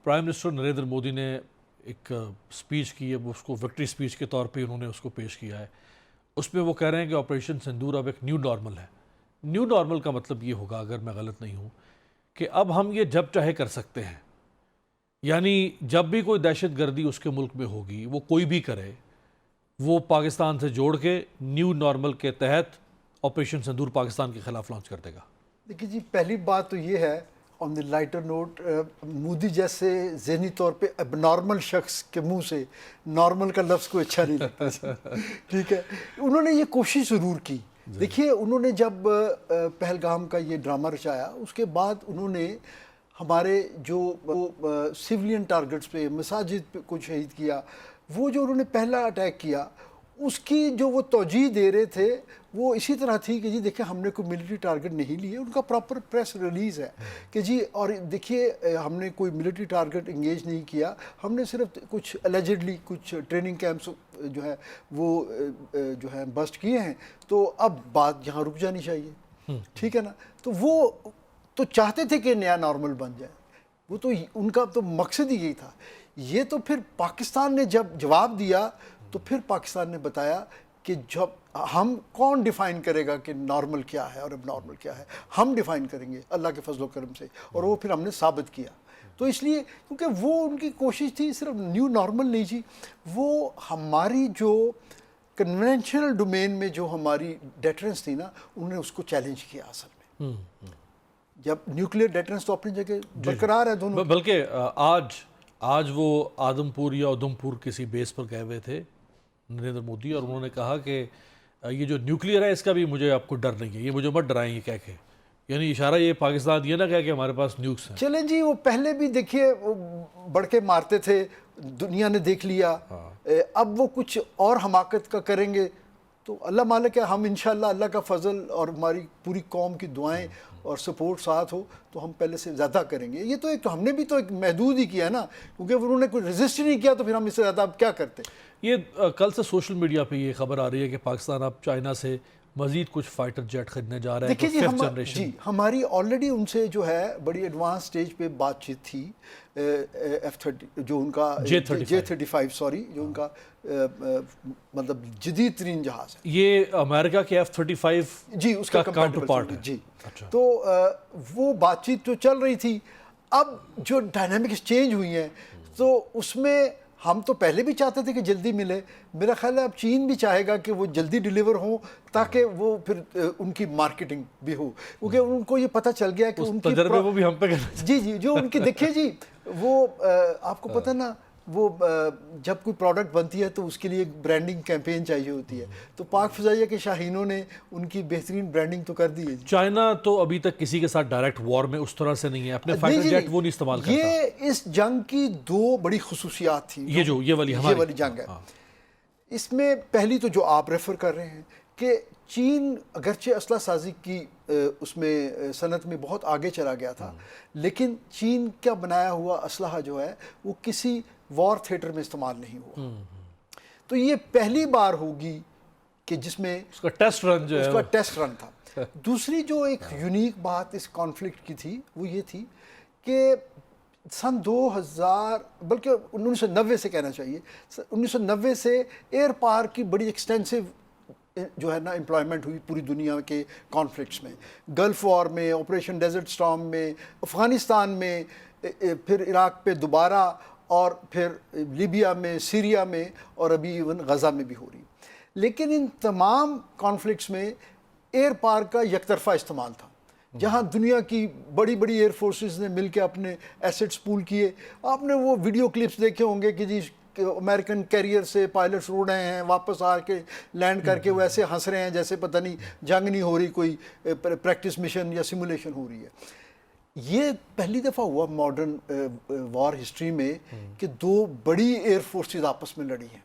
Prime minister Narendra Modi نے ایک speech کی ہے، وہ اس کو وکٹری سپیچ کے طور پہ انہوں نے اس کو پیش کیا ہے. اس میں وہ کہہ رہے ہیں کہ آپریشن سندور اب ایک نیو نارمل ہے. نیو نارمل کا مطلب یہ ہوگا، اگر میں غلط نہیں ہوں، کہ اب ہم یہ جب چاہے کر سکتے ہیں. یعنی جب بھی کوئی دہشت گردی اس کے ملک میں ہوگی، وہ کوئی بھی کرے، وہ پاکستان سے جوڑ کے نیو نارمل کے تحت آپریشن سندور پاکستان کے خلاف لانچ کر دے گا. دیکھیے جی، پہلی بات تو یہ ہے آن دی لائٹر نوٹ، مودی جیسے ذہنی طور پہ اب نارمل شخص کے منہ سے نارمل کا لفظ کو اچھا نہیں لگتا. ٹھیک ہے، انہوں نے یہ کوشش ضرور کی. دیکھیے، انہوں نے جب پہلگام کا یہ ڈرامہ رچایا، اس کے بعد انہوں نے ہمارے جو سیولین ٹارگٹس پہ، مساجد پہ کو شہید کیا، وہ جو انہوں نے پہلا اٹیک کیا، اس کی جو وہ توجیہ دے رہے تھے وہ اسی طرح تھی کہ جی دیکھیں ہم نے کوئی ملٹری ٹارگٹ نہیں لیے. ان کا پراپر پریس ریلیز ہے کہ جی، اور دیکھیے ہم نے کوئی ملٹری ٹارگٹ انگیج نہیں کیا، ہم نے صرف کچھ الیجڈلی کچھ ٹریننگ کیمپس جو ہے وہ جو ہے بسٹ کیے ہیں، تو اب بات یہاں رک جانی چاہیے. ٹھیک ہے نا. تو وہ تو چاہتے تھے کہ نیا نارمل بن جائے، وہ تو ان کا تو مقصد ہی یہی تھا. یہ تو پھر پاکستان نے جب جواب دیا تو پھر پاکستان نے بتایا کہ جب ہم کون ڈیفائن کرے گا کہ نارمل کیا ہے اور اب نارمل کیا ہے، ہم ڈیفائن کریں گے اللہ کے فضل و کرم سے. اور وہ پھر ہم نے ثابت کیا. تو اس لیے کیونکہ وہ ان کی کوشش تھی صرف نیو نارمل نہیں تھی، وہ ہماری جو کنونشنل ڈومین میں جو ہماری ڈیٹرنس تھی نا، انہوں نے اس کو چیلنج کیا اصل میں. جب نیوکلیئر ڈیٹرنس تو اپنی جگہ برقرار ہے دونوں. بلکہ آج وہ آدم پور یا ادھم پور کسی بیس پر گئے ہوئے تھے نریندر مودی، اور انہوں نے کہا کہ یہ جو نیوکلیئر ہے اس کا بھی مجھے آپ کو ڈر نہیں ہے، یہ مجھے مت ڈرائیں. یہ کہہ کے یعنی اشارہ یہ پاکستان یہ نہ کہہ کہ ہمارے پاس نیوکس ہیں. چلیں جی، وہ پہلے بھی دیکھیے بڑھ کے مارتے تھے، دنیا نے دیکھ لیا. اب وہ کچھ اور حماقت کا کریں گے تو اللہ مالک ہے، ہم انشاءاللہ اللہ کا فضل اور ہماری پوری قوم کی دعائیں اور سپورٹ ساتھ ہو تو ہم پہلے سے زیادہ کریں گے. یہ تو ایک ہم نے بھی تو ایک محدود ہی کیا ہے نا، کیونکہ انہوں نے کوئی ریزسٹ نہیں کیا تو پھر ہم اس سے زیادہ اب کیا کرتے. یہ کل سے سوشل میڈیا پہ یہ خبر آ رہی ہے کہ پاکستان اب چائنا سے مزید کچھ فائٹر جیٹ خریدنے جا رہا ہے. دیکھیے جی، ہماری آلریڈی ان سے جو ہے بڑی ایڈوانس سٹیج پہ بات چیت تھی. F-30 جو ان کا J-35 سوری، جو ان کا مطلب جدید ترین جہاز ہے. یہ امریکہ کے F-35 جی، اس کا کاؤنٹر پارٹ ہے. جی. تو وہ بات چیت تو چل رہی تھی. اب جو ڈائنامکس چینج ہوئی ہیں تو اس میں ہم تو پہلے بھی چاہتے تھے کہ جلدی ملے. میرا خیال ہے اب چین بھی چاہے گا کہ وہ جلدی ڈیلیور ہوں تاکہ وہ پھر ان کی مارکیٹنگ بھی ہو، کیونکہ ان کو یہ پتہ چل گیا کہ ان کی تجربے وہ بھی ہم پہ کرنا. جی جو ان کی دیکھیے جی، وہ آپ کو پتہ نا، وہ جب کوئی پروڈکٹ بنتی ہے تو اس کے لیے ایک برانڈنگ کیمپین چاہیے ہوتی ہے. تو پاک فضائیہ کے شاہینوں نے ان کی بہترین برانڈنگ تو کر دی ہے. چائنا تو ابھی تک کسی کے ساتھ ڈائریکٹ وار میں اس طرح سے نہیں ہے، اپنے فائٹر جیٹ وہ نہیں استعمال کرتا. یہ اس جنگ کی دو بڑی خصوصیات تھیں. یہ والی جنگ ہے. اس میں پہلی تو جو آپ ریفر کر رہے ہیں کہ چین اگرچہ اسلحہ سازی کی اس میں صنعت میں بہت آگے چلا گیا تھا، لیکن چین کا بنایا ہوا اسلحہ جو ہے وہ کسی وار تھیٹر میں استعمال نہیں ہوا. تو یہ پہلی بار ہوگی کہ جس میں اس کا ٹیسٹ رن تھا. دوسری جو ایک یونیک بات اس کانفلکٹ کی تھی وہ یہ تھی کہ سن 2000 بلکہ 1990 سے کہنا چاہیے، 1990 سے ایئر پار کی بڑی ایکسٹینسو جو ہے نا امپلائمنٹ ہوئی پوری دنیا کے کانفلکٹس میں. گلف وار میں، آپریشن ڈیزرٹ اسٹارم میں، افغانستان میں، پھر عراق پہ دوبارہ، اور پھر لیبیا میں، سیریا میں، اور ابھی ایون غزہ میں بھی ہو رہی. لیکن ان تمام کانفلکٹس میں ایئر پار کا یک طرفہ استعمال تھا. جہاں دنیا کی بڑی بڑی ایئر فورسز نے مل کے اپنے ایسٹس پول کیے. آپ نے وہ ویڈیو کلپس دیکھے ہوں گے کہ جی امریکن کیریئر سے پائلٹس اڑ رہے ہیں، واپس آ کے لینڈ کر کے وہ ایسے ہنس رہے ہیں جیسے پتہ نہیں جنگ نہیں ہو رہی، کوئی پریکٹس مشن یا سیمولیشن ہو رہی ہے. یہ پہلی دفعہ ہوا ماڈرن وار ہسٹری میں کہ دو بڑی ایئر فورسز آپس میں لڑی ہیں.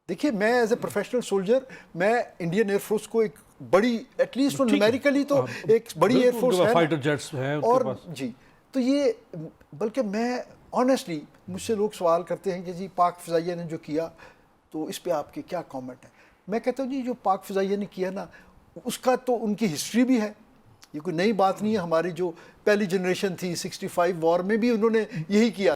دیکھیے، میں ایز اے پروفیشنل سولجر، میں انڈین ایئر فورس کو ایک بڑی ایٹ لیسٹ نیومیریکلی تو ایک بڑی ایئر فورس ہے، فائٹر جیٹس ہیں اور جی. تو یہ بلکہ میں آنیسٹلی، مجھ سے لوگ سوال کرتے ہیں کہ جی پاک فضائیہ نے جو کیا تو اس پہ آپ کے کیا کامنٹ ہیں. میں کہتا ہوں جی جو پاک فضائیہ نے کیا نا، اس کا تو ان کی ہسٹری بھی ہے، یہ کوئی نئی بات نہیں ہے. ہماری جو پہلی جنریشن تھی 65 وار میں بھی انہوں نے یہی کیا.